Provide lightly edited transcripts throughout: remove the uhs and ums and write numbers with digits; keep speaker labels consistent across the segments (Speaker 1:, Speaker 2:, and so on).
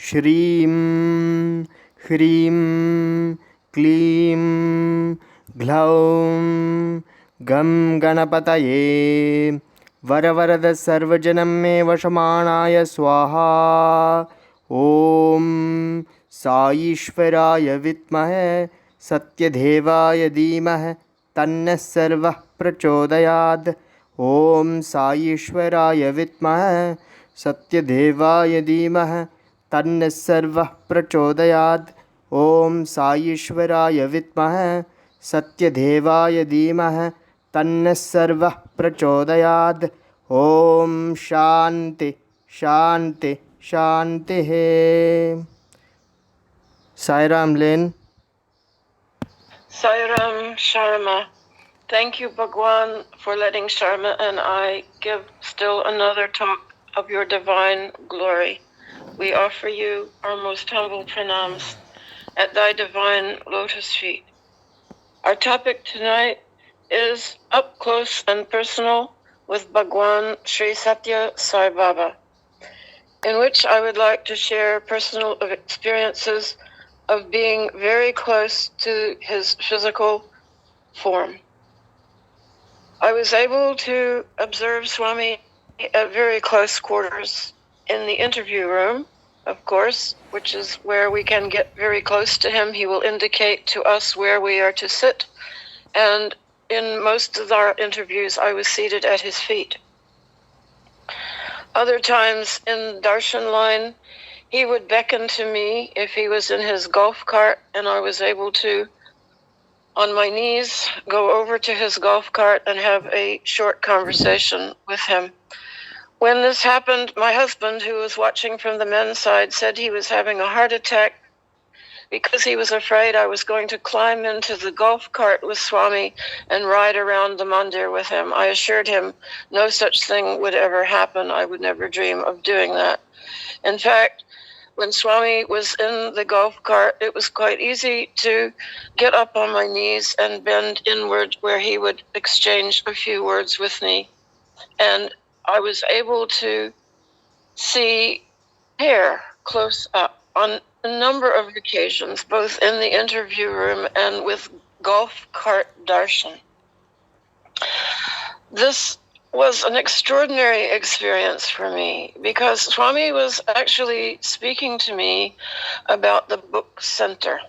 Speaker 1: Shrim Hrim Klim Glaum Gam Ganapataye Varavarada Sarvajanam me Vashamanaya Swaha Om Saishwaraya Vitmahe Satyadevaya Dhimahe Tanna Sarvah Prachodayad Om Saishwaraya Vitmahe Satyadevaya Dhimahe Tanna Sarvah Prachodayad Om Saishwaraya Vitmahe Satyadevaya Dhimahe Tanna Sarvah Prachodayad Om Shanti Shanti Shanti Hai. Sairam Lin.
Speaker 2: Sairam Sharma. Thank you, Bhagwan, for letting Sharma and I give still another talk of your divine glory. We offer you our most humble pranams at thy divine lotus feet. Our topic tonight is Up Close and Personal with Bhagwan Sri Sathya Sai Baba, in which I would like to share personal experiences of being very close to his physical form. I was able to observe Swami at very close quarters in the interview room, of course, which is where we can get very close to him. He will indicate to us where we are to sit. And in most of our interviews, I was seated at his feet. Other times in darshan line, he would beckon to me if he was in his golf cart, and I was able to, on my knees, go over to his golf cart and have a short conversation with him. When this happened, my husband, who was watching from the men's side, said he was having a heart attack because he was afraid I was going to climb into the golf cart with Swami and ride around the mandir with him. I assured him no such thing would ever happen. I would never dream of doing that. In fact, when Swami was in the golf cart, it was quite easy to get up on my knees and bend inward where he would exchange a few words with me. And I was able to see hair close up on a number of occasions, both in the interview room and with golf cart darshan. This was an extraordinary experience for me because Swami was actually speaking to me about the book center.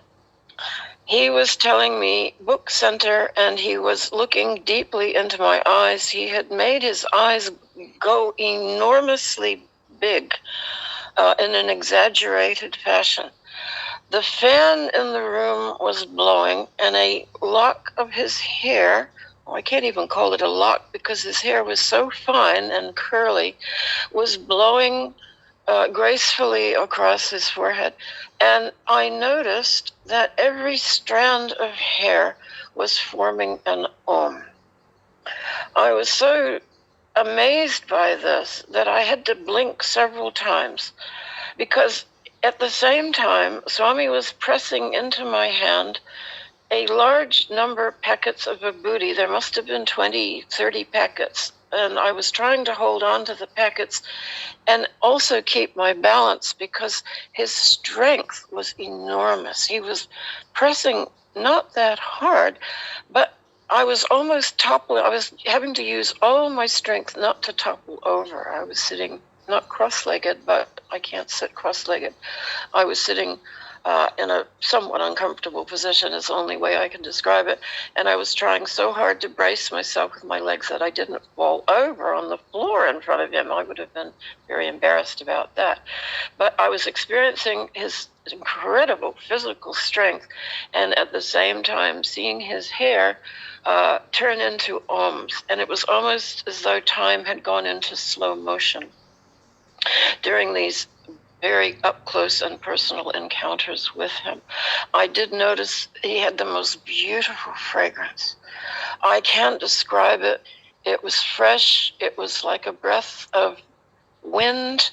Speaker 2: He was telling me book center, and he was looking deeply into my eyes. He had made his eyes go enormously big in an exaggerated fashion. The fan in the room was blowing, and a lock of his hair, I can't even call it a lock because his hair was so fine and curly, was blowing gracefully across his forehead. And I noticed that every strand of hair was forming an Om. I was so amazed by this that I had to blink several times, because at the same time, Swami was pressing into my hand a large number of packets of vibhuti. There must have been 20, 30 packets. And I was trying to hold on to the packets and also keep my balance because his strength was enormous. He was pressing not that hard, but I was almost toppling. I was having to use all my strength not to topple over. I was sitting, not cross-legged, but I can't sit cross-legged. I was sitting in a somewhat uncomfortable position is the only way I can describe it. And I was trying so hard to brace myself with my legs that I didn't fall over on the floor in front of him. I would have been very embarrassed about that. But I was experiencing his incredible physical strength, and at the same time seeing his hair turn into Oms. And it was almost as though time had gone into slow motion during these very up-close and personal encounters with him. I did notice he had the most beautiful fragrance. I can't describe it. It was fresh. It was like a breath of wind,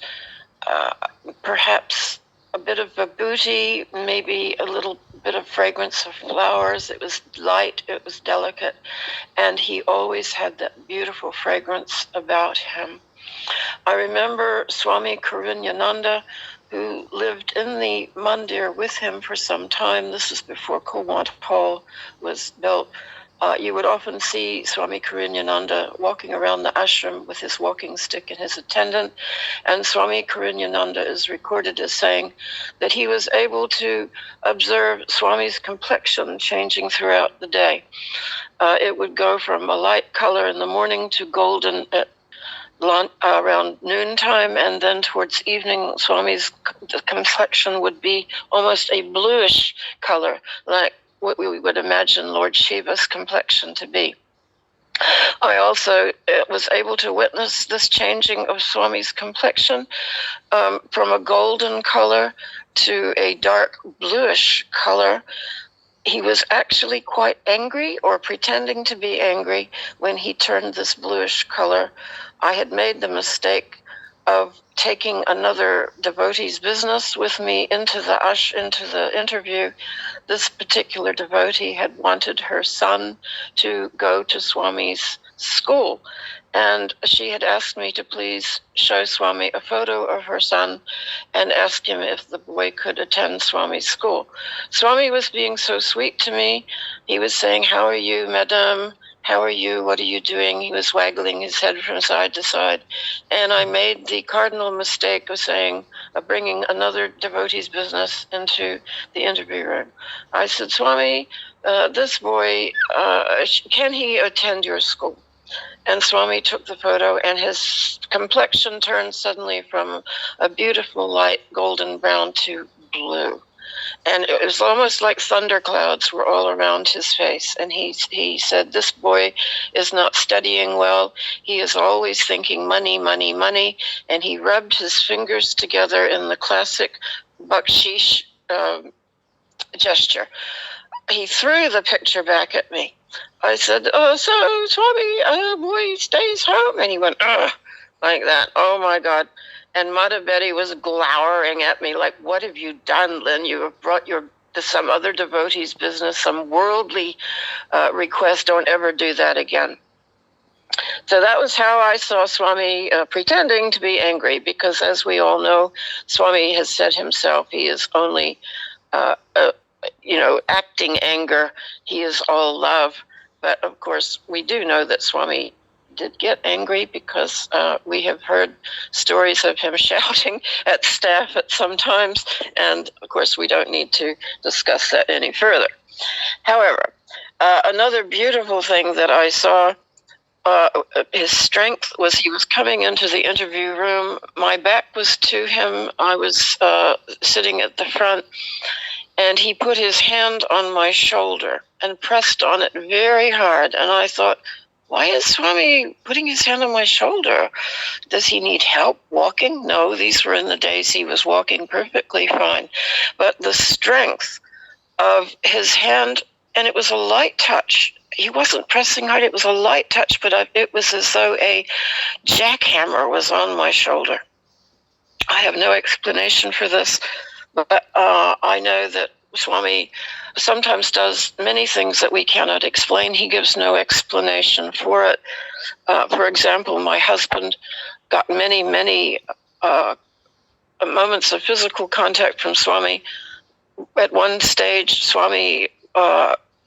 Speaker 2: perhaps a bit of vibhuti, maybe a little bit of fragrance of flowers. It was light. It was delicate. And he always had that beautiful fragrance about him. I remember Swami Karunyananda who lived in the mandir with him for some time. This was before Kowant Hall was built. You would often see Swami Karinyananda walking around the ashram with his walking stick and his attendant. And Swami Karinyananda is recorded as saying that he was able to observe Swami's complexion changing throughout the day. It would go from a light color in the morning to golden at around noontime, and then towards evening, Swami's complexion would be almost a bluish color, like what we would imagine Lord Shiva's complexion to be. I also was able to witness this changing of Swami's complexion from a golden color to a dark bluish color. He was actually quite angry, or pretending to be angry, when he turned this bluish color. I had made the mistake of taking another devotee's business with me into the interview. This particular devotee had wanted her son to go to Swami's school, and she had asked me to please show Swami a photo of her son and ask him if the boy could attend Swami's school. Swami was being so sweet to me. He was saying, "How are you, madame? How are you? What are you doing?" He was waggling his head from side to side. And I made the cardinal mistake of bringing another devotee's business into the interview room. I said, "Swami, this boy, can he attend your school?" And Swami took the photo, and his complexion turned suddenly from a beautiful light golden brown to blue. And it was almost like thunderclouds were all around his face. And he said, "This boy is not studying well. He is always thinking money, money, money." And he rubbed his fingers together in the classic bakshish gesture. He threw the picture back at me. I said, "So, Swami, boy stays home." And he went, "Ugh," like that. Oh, my God. And Mata Betty was glowering at me like, "What have you done, Lynn? You have brought some other devotee's business, some worldly request. Don't ever do that again." So that was how I saw Swami pretending to be angry, because as we all know, Swami has said himself, he is only, acting anger. He is all love. But of course, we do know that Swami did get angry, because we have heard stories of him shouting at staff at some times, and of course we don't need to discuss that any further. However, another beautiful thing that I saw, his strength, was he was coming into the interview room. My back was to him. I was sitting at the front, and he put his hand on my shoulder and pressed on it very hard, and I thought, why is Swami putting his hand on my shoulder? Does he need help walking? No, these were in the days he was walking perfectly fine. But the strength of his hand, and it was a light touch. He wasn't pressing hard. It was a light touch, but it was as though a jackhammer was on my shoulder. I have no explanation for this, but I know that Swami sometimes does many things that we cannot explain. He gives no explanation for it. For example, my husband got many, many moments of physical contact from Swami. At one stage, Swami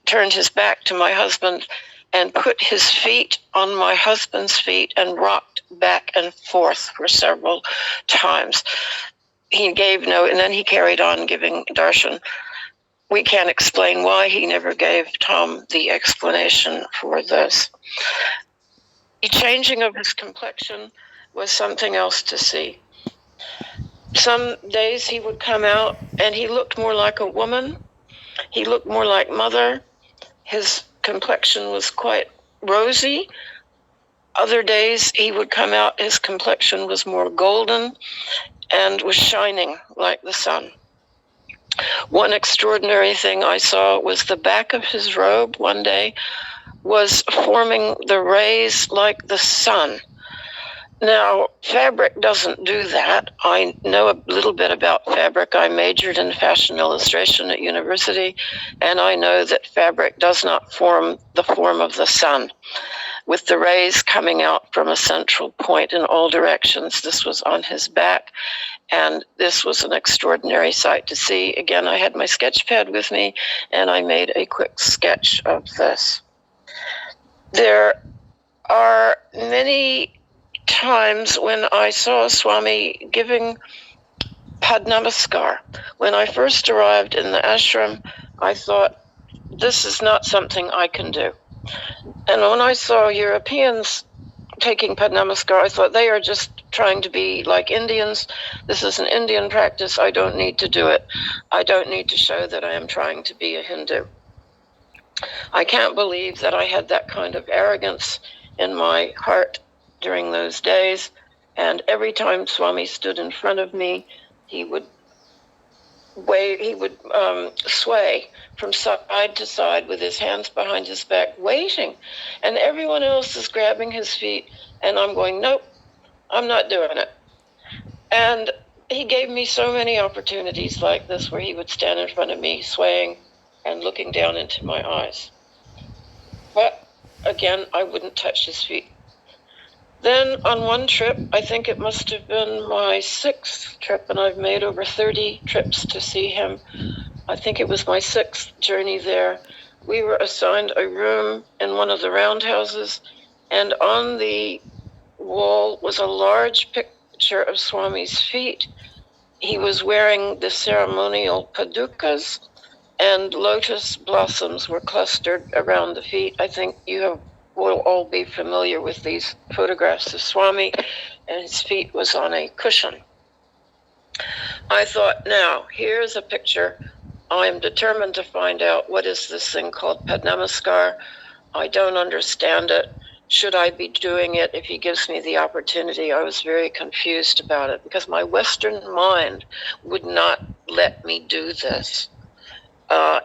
Speaker 2: turned his back to my husband and put his feet on my husband's feet and rocked back and forth for several times. And then he carried on giving darshan. We can't explain why. He never gave Tom the explanation for this. The changing of his complexion was something else to see. Some days he would come out and he looked more like a woman. He looked more like Mother. His complexion was quite rosy. Other days he would come out, his complexion was more golden and was shining like the sun. One extraordinary thing I saw was the back of his robe one day was forming the rays like the sun. Now, fabric doesn't do that. I know a little bit about fabric. I majored in fashion illustration at university, and I know that fabric does not form the form of the sun. with the rays coming out from a central point in all directions. This was on his back, and this was an extraordinary sight to see. Again, I had my sketch pad with me, and I made a quick sketch of this. There are many times when I saw Swami giving Padnamaskar. When I first arrived in the ashram, I thought, this is not something I can do. And when I saw Europeans taking Padnamaskar, I thought they are just trying to be like Indians. This is an Indian practice. I don't need to do it. I don't need to show that I am trying to be a Hindu. I can't believe that I had that kind of arrogance in my heart during those days. And every time Swami stood in front of me, he would sway from side to side with his hands behind his back, waiting. And everyone else is grabbing his feet, and I'm going, nope, I'm not doing it. And he gave me so many opportunities like this where he would stand in front of me, swaying and looking down into my eyes. But again, I wouldn't touch his feet. Then on one trip, I think it must have been my 6th trip, and I've made over 30 trips to see him. I think it was my 6th journey there. We were assigned a room in one of the roundhouses, and on the wall was a large picture of Swami's feet. He was wearing the ceremonial Padukas, and lotus blossoms were clustered around the feet. I think you will all be familiar with these photographs of Swami, and his feet was on a cushion. I thought, now, here's a picture. I'm determined to find out what is this thing called Padnamaskar. I don't understand it. Should I be doing it if he gives me the opportunity? I was very confused about it because my Western mind would not let me do this.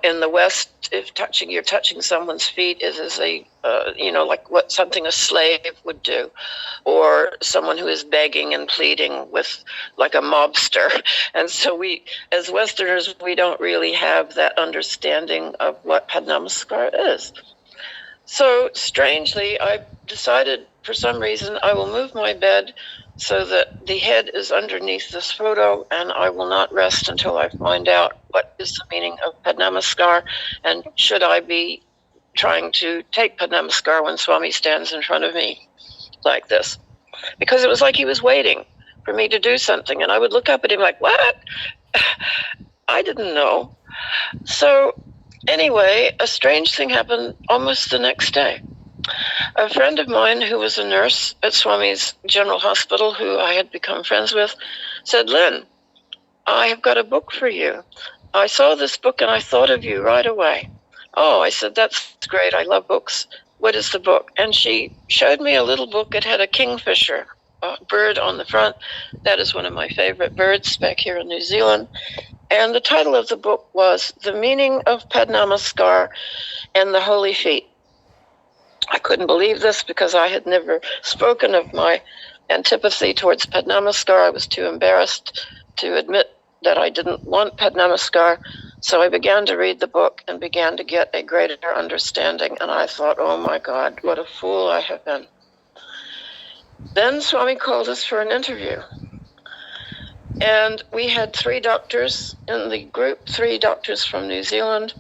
Speaker 2: In the West, if you're touching someone's feet is a like what something a slave would do, or someone who is begging and pleading with like a mobster. And so we, as Westerners, we don't really have that understanding of what Padnamaskar is. So strangely, I decided for some reason I will move my bed so that the head is underneath this photo, and I will not rest until I find out what is the meaning of Padnamaskar, and should I be trying to take Padnamaskar when Swami stands in front of me like this. Because it was like he was waiting for me to do something, and I would look up at him like, what? I didn't know. So anyway, a strange thing happened almost the next day. A friend of mine who was a nurse at Swami's General Hospital, who I had become friends with, said, Lynn, I have got a book for you. I saw this book and I thought of you right away. Oh, I said, that's great. I love books. What is the book? And she showed me a little book. It had a kingfisher bird on the front. That is one of my favorite birds back here in New Zealand. And the title of the book was The Meaning of Padnamaskar and the Holy Feet. I couldn't believe this because I had never spoken of my antipathy towards Padnamaskar. I was too embarrassed to admit that I didn't want Padnamaskar. So I began to read the book and began to get a greater understanding. And I thought, oh my God, what a fool I have been. Then Swami called us for an interview. And we had 3 doctors in the group, 3 doctors from New Zealand.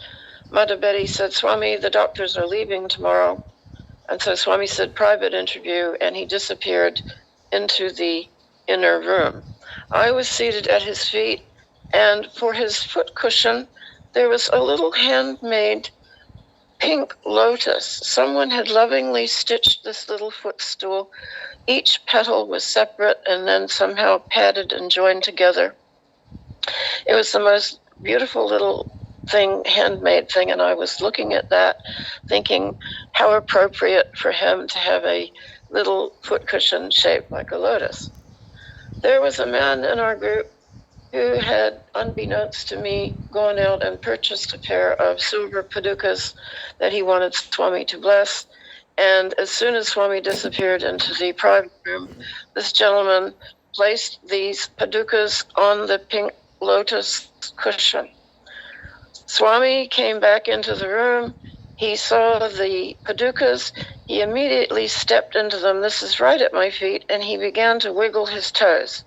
Speaker 2: Mother Betty said, Swami, the doctors are leaving tomorrow. And so Swami said, private interview, and he disappeared into the inner room. I was seated at his feet, and for his foot cushion, there was a little handmade pink lotus. Someone had lovingly stitched this little footstool. Each petal was separate and then somehow padded and joined together. It was the most beautiful little thing, handmade thing, and I was looking at that, thinking how appropriate for him to have a little foot cushion shaped like a lotus. There was a man in our group who had, unbeknownst to me, gone out and purchased a pair of silver Padukas that he wanted Swami to bless. And as soon as Swami disappeared into the private room, this gentleman placed these Padukas on the pink lotus cushion. Swami came back into the room, He saw the Padukas. He immediately stepped into them. This is right at my feet, and he began to wiggle his toes.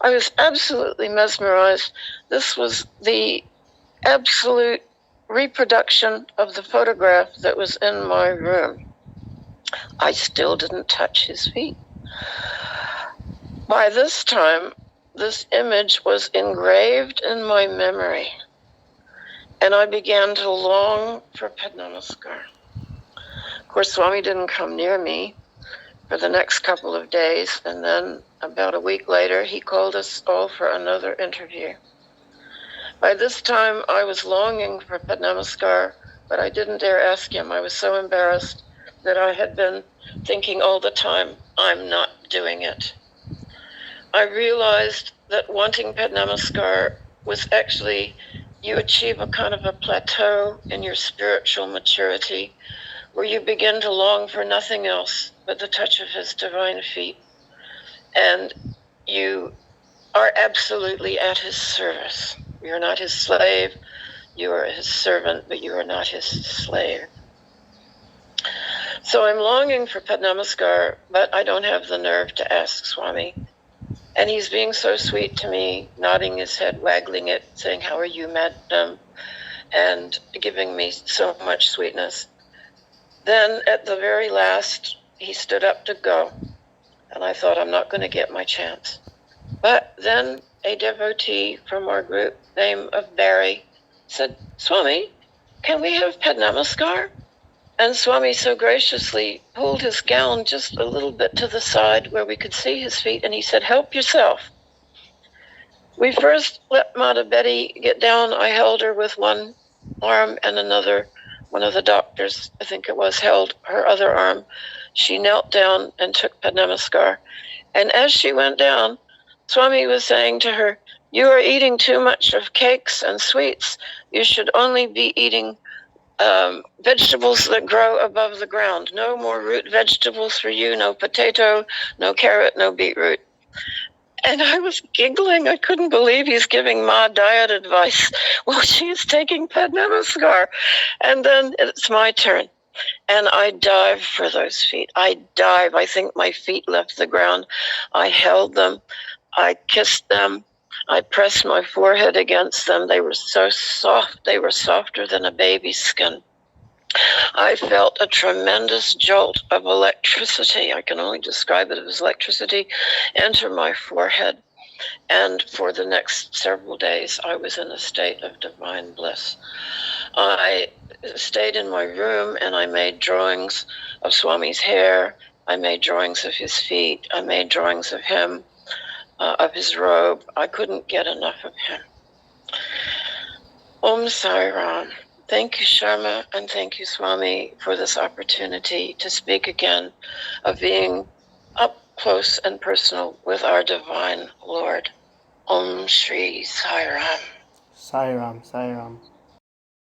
Speaker 2: I was absolutely mesmerized. This was the absolute reproduction of the photograph that was in my room. I still didn't touch his feet. By this time, this image was engraved in my memory, and I began to long for Padnamaskar. Of course, Swami didn't come near me for the next couple of days, and then about a week later, he called us all for another interview. By this time, I was longing for Padnamaskar, but I didn't dare ask him. I was so embarrassed that I had been thinking all the time, I'm not doing it. I realized that wanting Padnamaskar was actually, you achieve a kind of a plateau in your spiritual maturity where you begin to long for nothing else but the touch of his divine feet. And you are absolutely at his service. You are not his slave, you are his servant, but you are not his slave. So I'm longing for Padnamaskar, but I don't have the nerve to ask Swami. And he's being so sweet to me, nodding his head, waggling it, saying, how are you, madam? And giving me so much sweetness. Then at the very last, he stood up to go. And I thought, I'm not going to get my chance. But then a devotee from our group, name of Barry, said, Swami, can we have Padnamaskar? And Swami so graciously pulled his gown just a little bit to the side where we could see his feet, and he said, help yourself. We first let Mata Betty get down. I held her with one arm, and another, one of the doctors, I think it was, held her other arm. She knelt down and took Padnamaskar. And as she went down, Swami was saying to her, you are eating too much of cakes and sweets. You should only be eating vegetables that grow above the ground. No more root vegetables for you, no potato, no carrot, no beetroot. And I was giggling. I couldn't believe he's giving Ma diet advice while she's taking Padnamaskar. And then it's my turn. And I dive for those feet. I dive. I think my feet left the ground. I held them. I kissed them. I pressed my forehead against them. They were so soft. They were softer than a baby's skin. I felt a tremendous jolt of electricity. I can only describe it as electricity enter my forehead. And for the next several days, I was in a state of divine bliss. I stayed in my room and I made drawings of Swami's hair. I made drawings of his feet. I made drawings of him, of his robe. I couldn't get enough of him. Om Sairam. Thank you, Sharma, and thank you, Swami, for this opportunity to speak again of being up close and personal with our Divine Lord. Om Shri Sairam.
Speaker 1: Sairam, Sairam.